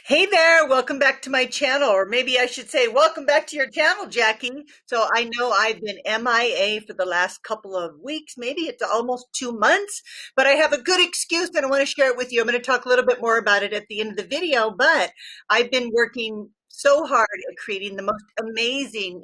Hey there, welcome back to my channel, or maybe I should say, welcome back to your channel, Jackie. So I know I've been MIA for the last couple of weeks, maybe it's almost 2 months, but I have a good excuse and I want to share it with you. I'm going to talk a little bit more about it at the end of the video, but I've been working so hard at creating the most amazing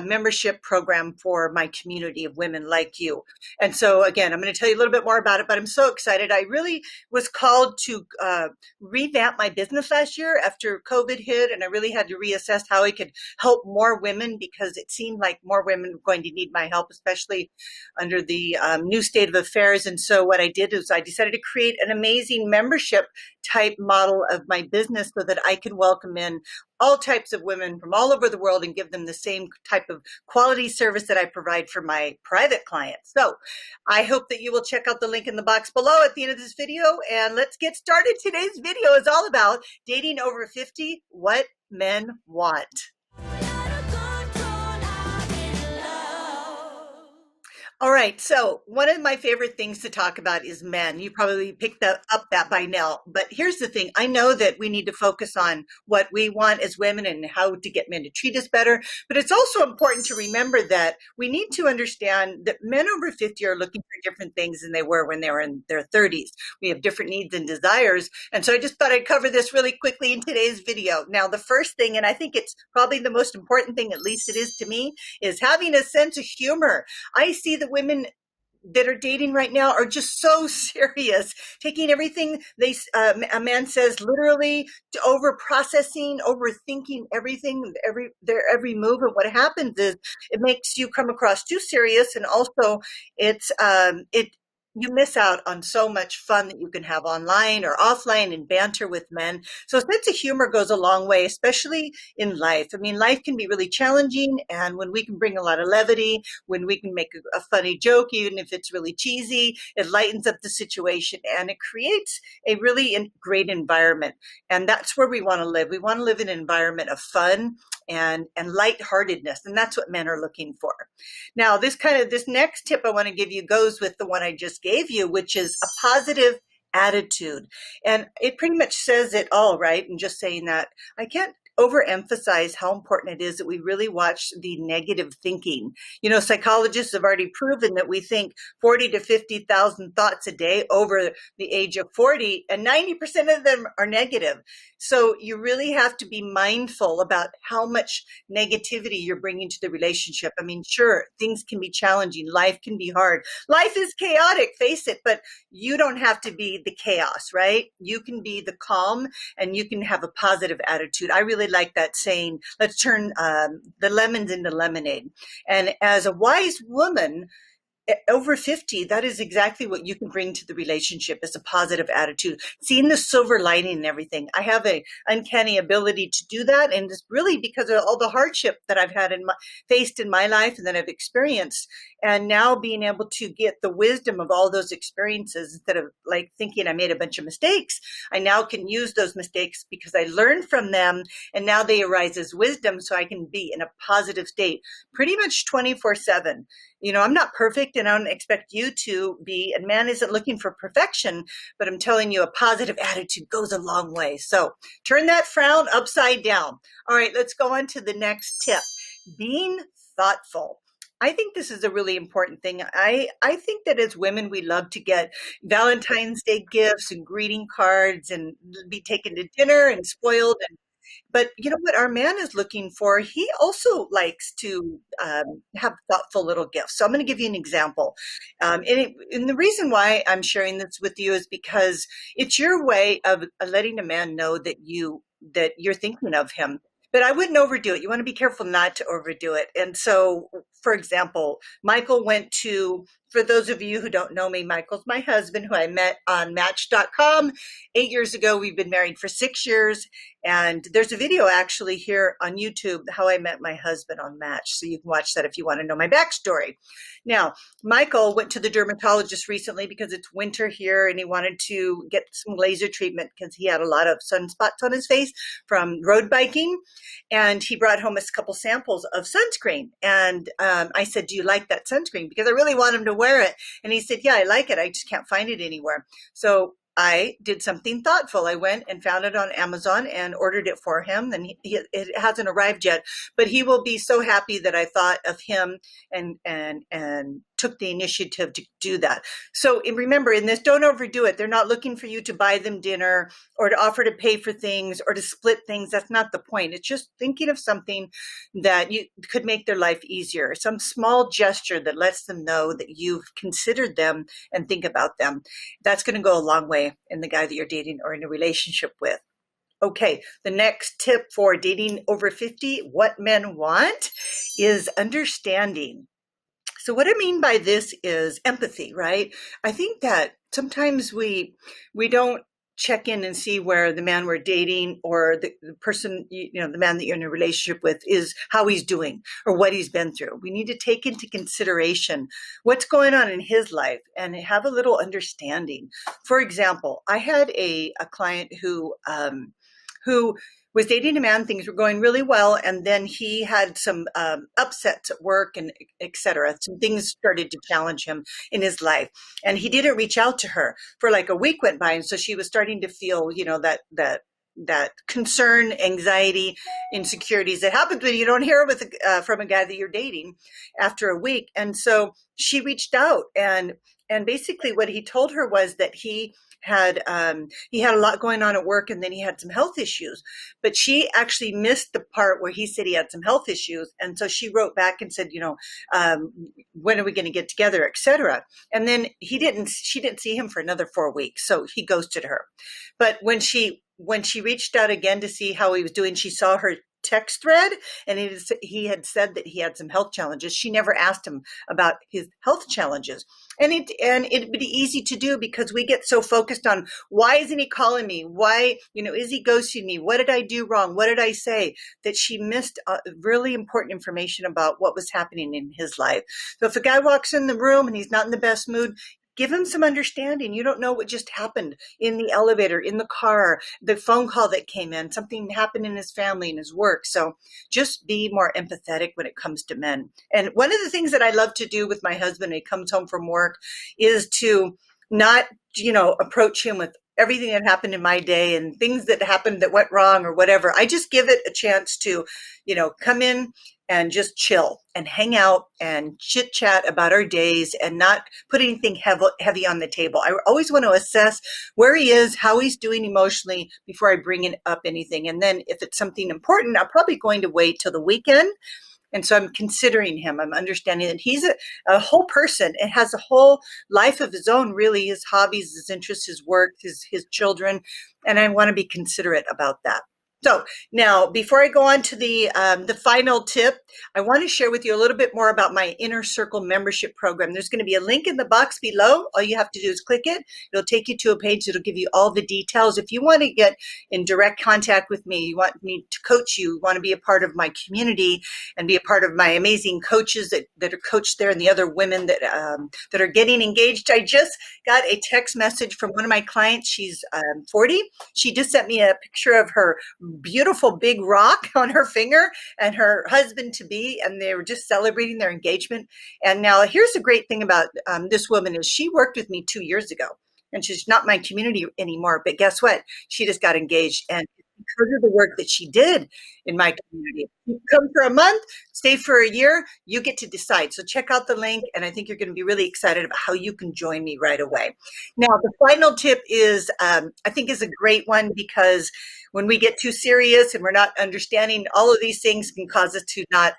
membership program for my community of women like you. And so again, I'm going to tell you a little bit more about it, but I'm so excited. I really was called to revamp my business last year after COVID hit, and I really had to reassess how I could help more women because it seemed like more women were going to need my help, especially under the new state of affairs. And so what I did is I decided to create an amazing membership type model of my business so that I could welcome in all types of women from all over the world and give them the same type of quality service that I provide for my private clients. So I hope that you will check out the link in the box below at the end of this video, and let's get started. Today's video is all about dating over 50, what men want. All right, so one of my favorite things to talk about is men. You probably picked up that by now. But here's the thing. I know that we need to focus on what we want as women and how to get men to treat us better. But it's also important to remember that we need to understand that men over 50 are looking for different things than they were when they were in their 30s. We have different needs and desires. And so I just thought I'd cover this really quickly in today's video. Now, the first thing, and I think it's probably the most important thing, at least it is to me, is having a sense of humor. I see the women that are dating right now are just so serious, taking everything a man says literally, to over processing, overthinking everything, their every move. And what happens is it makes you come across too serious, and also you miss out on so much fun that you can have online or offline and banter with men. So a sense of humor goes a long way, especially in life. I mean, life can be really challenging, and when we can bring a lot of levity, when we can make a funny joke, even if it's really cheesy, it lightens up the situation and it creates a really great environment. And that's where we want to live. We want to live in an environment of fun and lightheartedness, and that's what men are looking for. Now, this next tip I want to give you goes with the one I just gave you, which is a positive attitude. And it pretty much says it all, right? And just saying that, I can't overemphasize how important it is that we really watch the negative thinking. You know, psychologists have already proven that we think 40 to 50,000 thoughts a day over the age of 40, and 90% of them are negative. So you really have to be mindful about how much negativity you're bringing to the relationship. I mean, sure, things can be challenging. Life can be hard. Life is chaotic, face it, but you don't have to be the chaos, right? You can be the calm, and you can have a positive attitude. I really like that saying, let's turn the lemons into lemonade. And as a wise woman, over 50, that is exactly what you can bring to the relationship, is a positive attitude, seeing the silver lining in everything. I have an uncanny ability to do that, and it's really because of all the hardship that I've had faced in my life and that I've experienced. And now being able to get the wisdom of all those experiences, instead of like thinking I made a bunch of mistakes, I now can use those mistakes because I learned from them, and now they arise as wisdom, so I can be in a positive state pretty much 24/7. You know, I'm not perfect, and I don't expect you to be, and man isn't looking for perfection, but I'm telling you, a positive attitude goes a long way. So turn that frown upside down. All right, let's go on to the next tip, being thoughtful. I think this is a really important thing. I think that as women, we love to get Valentine's Day gifts and greeting cards and be taken to dinner and spoiled. But you know what our man is looking for? He also likes to have thoughtful little gifts. So I'm going to give you an example. And the reason why I'm sharing this with you is because it's your way of letting a man know that you're thinking of him. But I wouldn't overdo it. You want to be careful not to overdo it. And so, for example, Michael went to, for those of you who don't know me, Michael's my husband, who I met on Match.com 8 years ago. We've been married for 6 years. And there's a video actually here on YouTube, how I met my husband on Match. So you can watch that if you want to know my backstory. Now, Michael went to the dermatologist recently because it's winter here, and he wanted to get some laser treatment because he had a lot of sunspots on his face from road biking. And he brought home a couple samples of sunscreen. And I said, do you like that sunscreen? Because I really want him to wear it. And he said, yeah, I like it. I just can't find it anywhere. So I did something thoughtful. I went and found it on Amazon and ordered it for him. And it hasn't arrived yet, but he will be so happy that I thought of him and took the initiative to do that. So remember, in this, don't overdo it. They're not looking for you to buy them dinner or to offer to pay for things or to split things. That's not the point. It's just thinking of something that you could make their life easier, some small gesture that lets them know that you've considered them and think about them. That's going to go a long way in the guy that you're dating or in a relationship with. Okay, the next tip for dating over 50, what men want, is understanding. So what I mean by this is empathy, right? I think that sometimes we don't check in and see where the man we're dating or the person, the man that you're in a relationship with is, how he's doing or what he's been through. We need to take into consideration what's going on in his life and have a little understanding. For example, I had a client who was dating a man. Things were going really well, and then he had some upsets at work and et cetera. Some things started to challenge him in his life, and he didn't reach out to her for like a week went by, and so she was starting to feel, that concern, anxiety, insecurities that happens when you don't hear from a guy that you're dating after a week. And so she reached out, and basically what he told her was that he had a lot going on at work, and then he had some health issues, but she actually missed the part where he said he had some health issues. And so she wrote back and said, when are we going to get together, etc. And then she didn't see him for another 4 weeks. So he ghosted her. But when she reached out again to see how he was doing, she saw her text thread, and he had said that he had some health challenges. She never asked him about his health challenges. And it'd be easy to do because we get so focused on, why isn't he calling me? Why, is he ghosting me? What did I do wrong? What did I say? That she missed really important information about what was happening in his life. So if a guy walks in the room and he's not in the best mood, give him some understanding. You don't know what just happened in the elevator, in the car, the phone call that came in, something happened in his family and his work. So just be more empathetic when it comes to men. And one of the things that I love to do with my husband when he comes home from work is to not, approach him with everything that happened in my day and things that happened that went wrong or whatever. I just give it a chance to, come in and just chill and hang out and chit chat about our days and not put anything heavy on the table. I always want to assess where he is, how he's doing emotionally before I bring up anything. And then if it's something important, I'm probably going to wait till the weekend. And so I'm considering him. I'm understanding that he's a whole person and has a whole life of his own, really, his hobbies, his interests, his work, his children. And I want to be considerate about that. So now, before I go on to the final tip, I want to share with you a little bit more about my Inner Circle membership program. There's going to be a link in the box below. All you have to do is click it. It'll take you to a page that'll give you all the details. If you want to get in direct contact with me, you want me to coach you, want to be a part of my community and be a part of my amazing coaches that are coached there and the other women that are getting engaged. I just got a text message from one of my clients. She's 40. She just sent me a picture of her beautiful big rock on her finger and her husband to be, and they were just celebrating their engagement. And now here's the great thing about this woman is she worked with me 2 years ago, and she's not my community anymore, but guess what? She just got engaged, and because of the work that she did in my community. You come for a month, stay for a year, you get to decide. So check out the link, and I think you're going to be really excited about how you can join me right away. Now, the final tip is, I think is a great one, because when we get too serious and we're not understanding, all of these things can cause us to not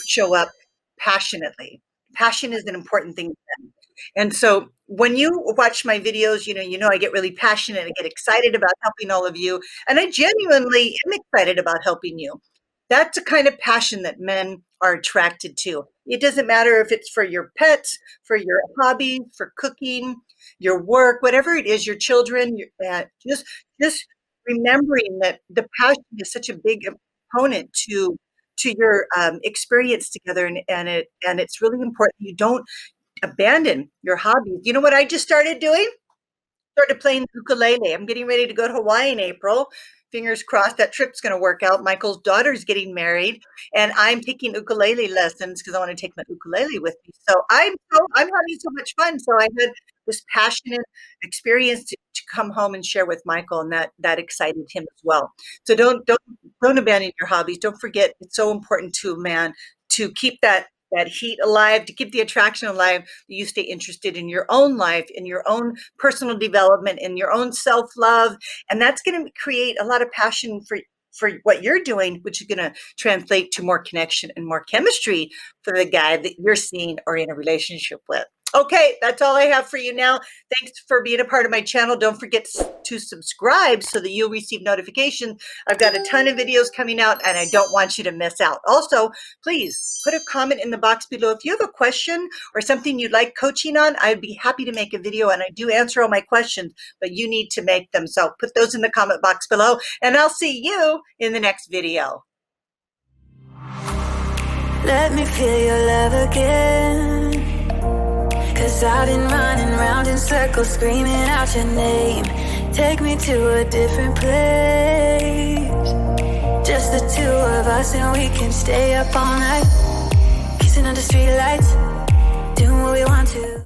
show up passionately. Passion is an important thing to them. And so when you watch my videos, I get really passionate. I get excited about helping all of you. And I genuinely am excited about helping you. That's the kind of passion that men are attracted to. It doesn't matter if it's for your pets, for your hobby, for cooking, your work, whatever it is, your children, just remembering that the passion is such a big component to your experience together. And it's really important you don't abandon your hobbies. You know what I just started doing? Started playing ukulele. I'm getting ready to go to Hawaii in April. Fingers crossed that trip's going to work out. Michael's daughter's getting married, and I'm taking ukulele lessons because I want to take my ukulele with me. So I'm having so much fun. So I had this passionate experience to come home and share with Michael, and that excited him as well. So don't abandon your hobbies. Don't forget, it's so important to a man to keep that heat alive, to keep the attraction alive, that you stay interested in your own life, in your own personal development, in your own self-love. And that's going to create a lot of passion for what you're doing, which is going to translate to more connection and more chemistry for the guy that you're seeing or in a relationship with. Okay, that's all I have for you now. Thanks for being a part of my channel. Don't forget to subscribe so that you'll receive notifications. I've got a ton of videos coming out, and I don't want you to miss out. Also, please put a comment in the box below. If you have a question or something you'd like coaching on, I'd be happy to make a video, and I do answer all my questions, but you need to make them. So put those in the comment box below, and I'll see you in the next video. Let me feel your love again, 'cause I've been running round in circles screaming out your name. Take me to a different place, just the two of us, and we can stay up all night, kissing under streetlights.